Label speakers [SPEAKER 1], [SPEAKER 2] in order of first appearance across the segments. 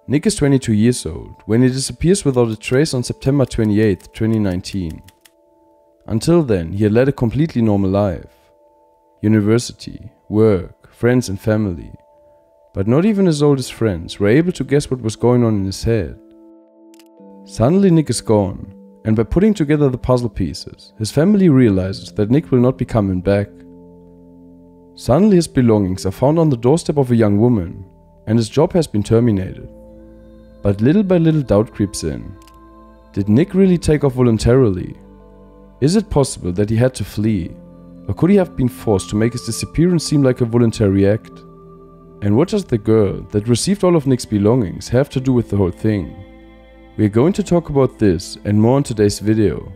[SPEAKER 1] Nick is 22 years old when he disappears without a trace on September 28, 2019. Until then, he had led a completely normal life. University, work, friends and family. But not even his oldest friends were able to guess what was going on in his head. Suddenly Nick is gone, and by putting together the puzzle pieces, his family realizes that Nick will not be coming back. Suddenly his belongings are found on the doorstep of a young woman, and his job has been terminated. But little by little doubt creeps in. Did Nick really take off voluntarily? Is it possible that he had to flee? Or could he have been forced to make his disappearance seem like a voluntary act? And what does the girl that received all of Nick's belongings have to do with the whole thing? We are going to talk about this and more in today's video.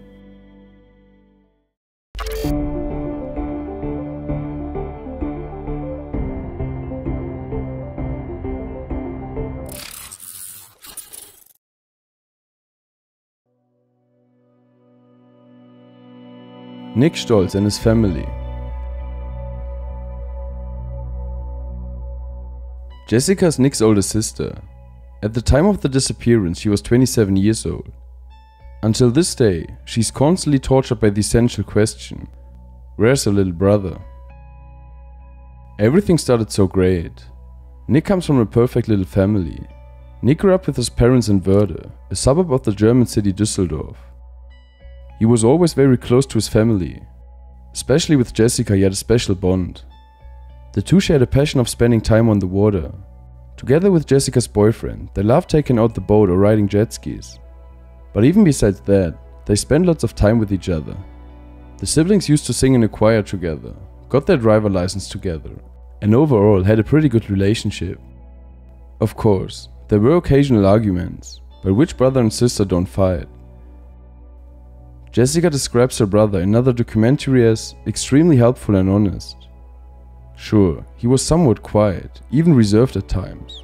[SPEAKER 1] Nick Stolz and his family. Jessica is Nick's older sister. At the time of the disappearance, she was 27 years old. Until this day, she's constantly tortured by the essential question: where's her little brother? Everything started so great. Nick comes from a perfect little family. Nick grew up with his parents in Wörde, a suburb of the German city Düsseldorf. He was always very close to his family. Especially with Jessica, he had a special bond. The two shared a passion of spending time on the water. Together with Jessica's boyfriend, they loved taking out the boat or riding jet skis. But even besides that, they spent lots of time with each other. The siblings used to sing in a choir together, got their driver license together, and overall had a pretty good relationship. Of course, there were occasional arguments, but which brother and sister don't fight? Jessica describes her brother in another documentary as extremely helpful and honest. Sure, he was somewhat quiet, even reserved at times,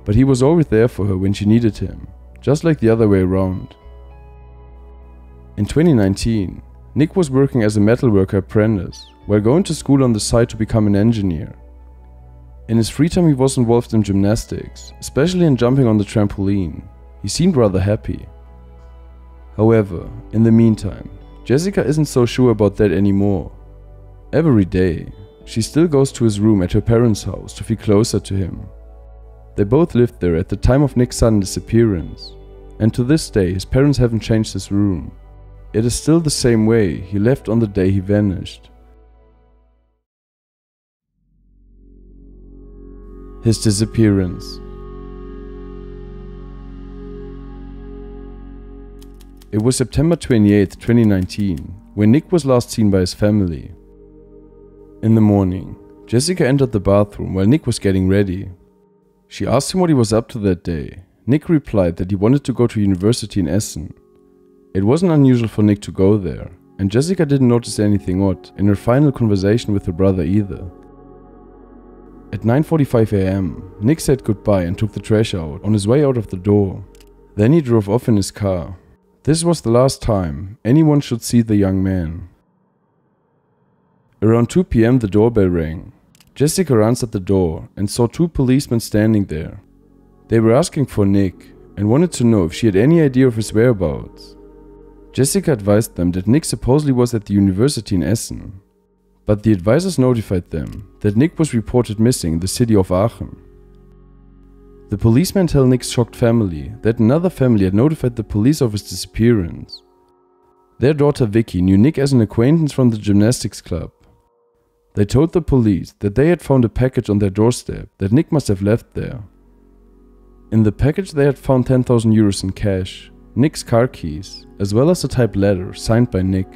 [SPEAKER 1] but he was always there for her when she needed him, just like the other way around. In 2019, Nick was working as a metalworker apprentice while going to school on the side to become an engineer. In his free time he was involved in gymnastics, especially in jumping on the trampoline. He seemed rather happy. However, in the meantime, Jessica isn't so sure about that anymore. Every day, she still goes to his room at her parents' house to feel closer to him. They both lived there at the time of Nick's sudden disappearance, and to this day his parents haven't changed his room. It is still the same way he left on the day he vanished. His disappearance. It was September 28, 2019, when Nick was last seen by his family. In the morning, Jessica entered the bathroom while Nick was getting ready. She asked him what he was up to that day. Nick replied that he wanted to go to university in Essen. It wasn't unusual for Nick to go there, and Jessica didn't notice anything odd in her final conversation with her brother either. At 9:45 AM, Nick said goodbye and took the trash out on his way out of the door. Then he drove off in his car. This was the last time anyone should see the young man. Around 2 PM the doorbell rang. Jessica answered the door and saw two policemen standing there. They were asking for Nick and wanted to know if she had any idea of his whereabouts. Jessica advised them that Nick supposedly was at the university in Essen, but the advisors notified them that Nick was reported missing in the city of Aachen. The policemen tell Nick's shocked family that another family had notified the police of his disappearance. Their daughter Vicky knew Nick as an acquaintance from the gymnastics club. They told the police that they had found a package on their doorstep that Nick must have left there. In the package they had found 10,000 euros in cash, Nick's car keys, as well as a typed letter signed by Nick.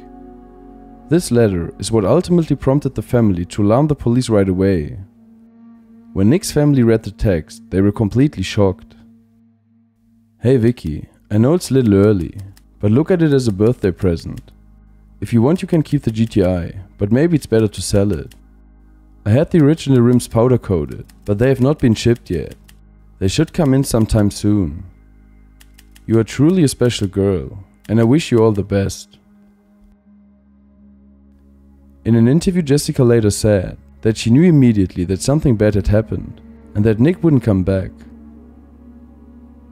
[SPEAKER 1] This letter is what ultimately prompted the family to alarm the police right away. When Nick's family read the text, they were completely shocked. "Hey Vicky, I know it's a little early, but look at it as a birthday present. If you want you can keep the GTI, but maybe it's better to sell it. I had the original rims powder coated, but they have not been shipped yet. They should come in sometime soon. You are truly a special girl, and I wish you all the best." In an interview, Jessica later said that she knew immediately that something bad had happened, and that Nick wouldn't come back.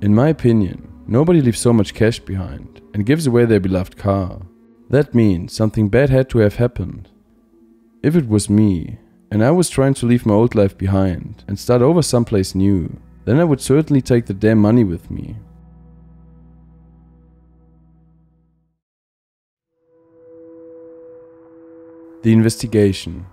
[SPEAKER 1] In my opinion, nobody leaves so much cash behind and gives away their beloved car. That means something bad had to have happened. If it was me, and I was trying to leave my old life behind and start over someplace new, then I would certainly take the damn money with me. The investigation.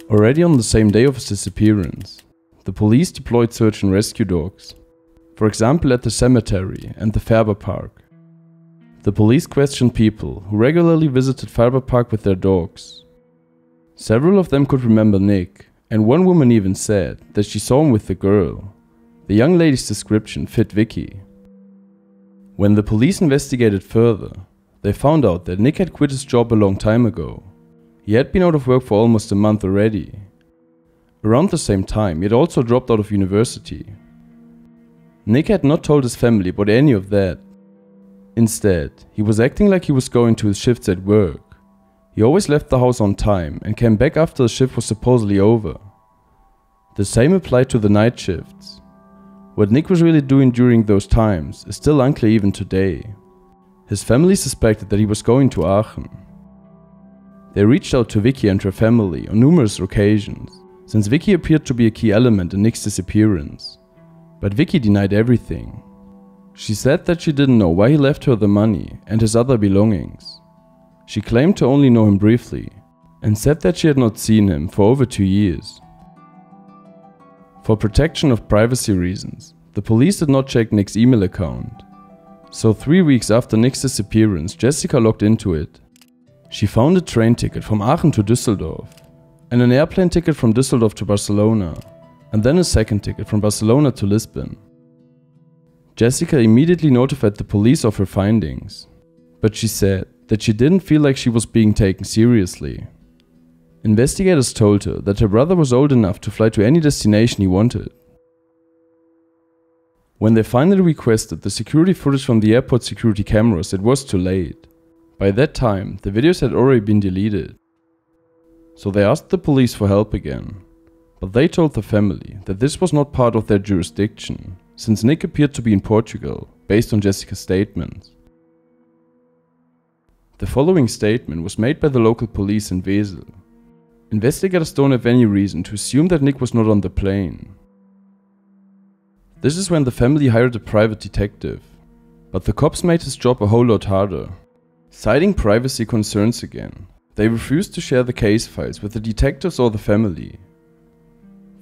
[SPEAKER 1] Already on the same day of his disappearance, the police deployed search and rescue dogs, for example at the cemetery and the Färber Park. The police questioned people who regularly visited Färber Park with their dogs. Several of them could remember Nick, and one woman even said that she saw him with the girl. The young lady's description fit Vicky. When the police investigated further, they found out that Nick had quit his job a long time ago. He had been out of work for almost a month already. Around the same time, he had also dropped out of university. Nick had not told his family about any of that. Instead, he was acting like he was going to his shifts at work. He always left the house on time and came back after the shift was supposedly over. The same applied to the night shifts. What Nick was really doing during those times is still unclear even today. His family suspected that he was going to Aachen. They reached out to Vicky and her family on numerous occasions, since Vicky appeared to be a key element in Nick's disappearance. But Vicky denied everything. She said that she didn't know why he left her the money and his other belongings. She claimed to only know him briefly, and said that she had not seen him for over 2 years. For protection of privacy reasons, the police did not check Nick's email account. So 3 weeks after Nick's disappearance, Jessica logged into it. She found a train ticket from Aachen to Düsseldorf, and an airplane ticket from Düsseldorf to Barcelona, and then a second ticket from Barcelona to Lisbon. Jessica immediately notified the police of her findings, but she said that she didn't feel like she was being taken seriously. Investigators told her that her brother was old enough to fly to any destination he wanted. When they finally requested the security footage from the airport security cameras, it was too late. By that time, the videos had already been deleted. So they asked the police for help again, but they told the family that this was not part of their jurisdiction, since Nick appeared to be in Portugal, based on Jessica's statements. The following statement was made by the local police in Wesel. Investigators don't have any reason to assume that Nick was not on the plane. This is when the family hired a private detective, but the cops made his job a whole lot harder. Citing privacy concerns again, they refused to share the case files with the detectives or the family.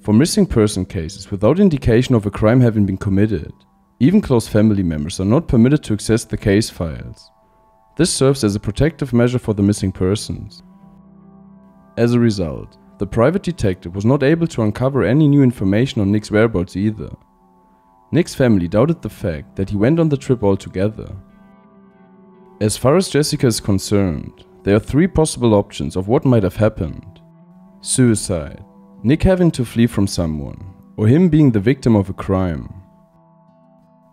[SPEAKER 1] For missing person cases without indication of a crime having been committed, even close family members are not permitted to access the case files. This serves as a protective measure for the missing persons. As a result, the private detective was not able to uncover any new information on Nick's whereabouts either. Nick's family doubted the fact that he went on the trip altogether. As far as Jessica is concerned, there are 3 possible options of what might have happened. Suicide, Nick having to flee from someone, or him being the victim of a crime.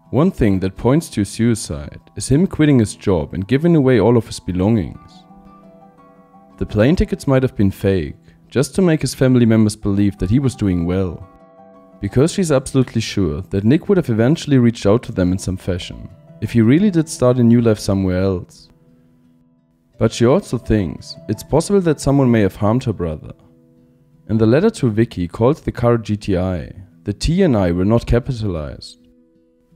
[SPEAKER 1] One thing that points to suicide is him quitting his job and giving away all of his belongings. The plane tickets might have been fake, just to make his family members believe that he was doing well, because she's absolutely sure that Nick would have eventually reached out to them in some fashion, if he really did start a new life somewhere else. But she also thinks it's possible that someone may have harmed her brother. In the letter to Vicky called the car GTI, the T and I were not capitalized.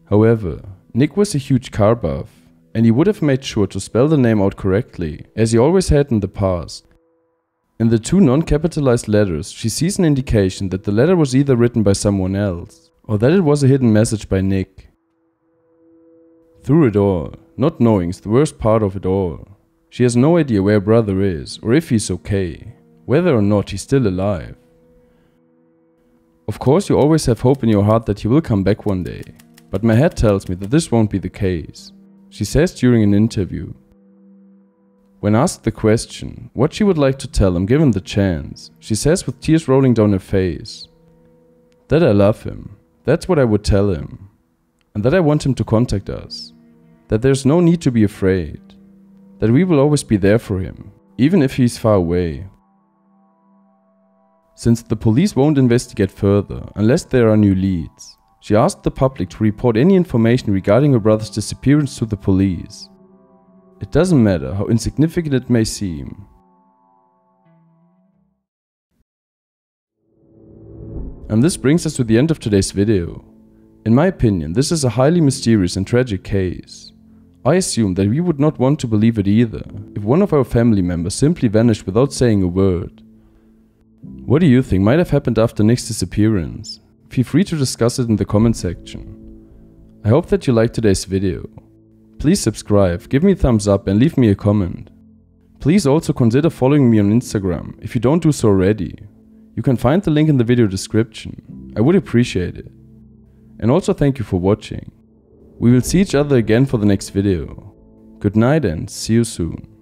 [SPEAKER 1] However, Nick was a huge car buff, and he would have made sure to spell the name out correctly, as he always had in the past. In the 2 non-capitalized letters, she sees an indication that the letter was either written by someone else, or that it was a hidden message by Nick. Through it all, not knowing is the worst part of it all. She has no idea where brother is, or if he's okay, whether or not he's still alive. Of course you always have hope in your heart that he will come back one day, but my head tells me that this won't be the case, she says during an interview. When asked the question what she would like to tell him given the chance, she says with tears rolling down her face, that I love him, that's what I would tell him, and that I want him to contact us, that there's no need to be afraid, that we will always be there for him, even if he's far away. Since the police won't investigate further unless there are new leads, she asked the public to report any information regarding her brother's disappearance to the police. It doesn't matter how insignificant it may seem. And this brings us to the end of today's video. In my opinion, this is a highly mysterious and tragic case. I assume that we would not want to believe it either, if one of our family members simply vanished without saying a word. What do you think might have happened after Nick's disappearance? Feel free to discuss it in the comment section. I hope that you liked today's video. Please subscribe, give me a thumbs up and leave me a comment. Please also consider following me on Instagram if you don't do so already. You can find the link in the video description. I would appreciate it. And also thank you for watching. We will see each other again for the next video. Good night and see you soon.